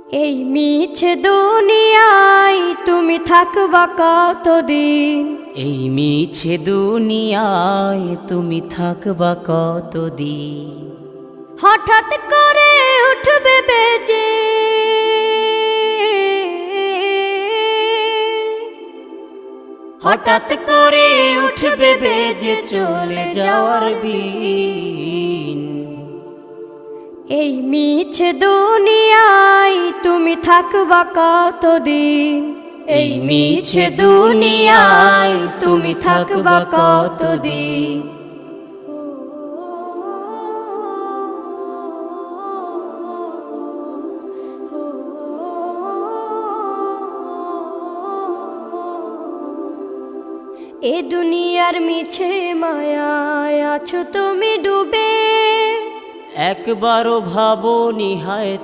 এই মিছে দুনিয়ায় তুমি থাকবা কতদিন? এই মিছে দুনিয়ায় তুমি থাকবা কতদিন? হঠাৎ করে উঠবে বেজে হঠাৎ করে উঠবে বেজে চলে যাওয়ার বিন। এই মিছে দুনিয়ায় তুমি থাকবা কতদিন? এই মিছে দুনিয়ায় তুমি থাকবা কতদিন? এ দুনিয়ার মিছে মায়ায় আছো তুমি ডুবে, একবারও ভাবো নিহায়